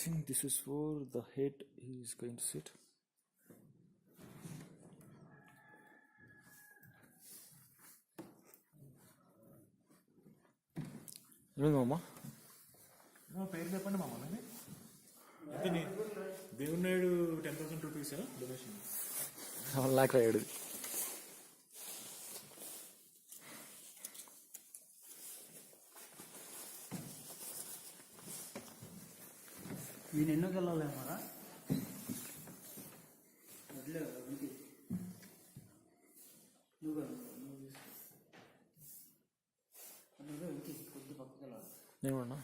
think this is where the head is going to sit. Mama? పేరు చెప్పండి మామ. ఎంతని దేవుని నాయుడు 10,000 రూపీస్ డొనేషన్. 1 lakh రాయడు. నేను ఎన్నోకి వెళ్ళాలేమారా వదిలే నువ్వు కొద్ది పక్కకి వెళ్ళాలి. ఏమన్నా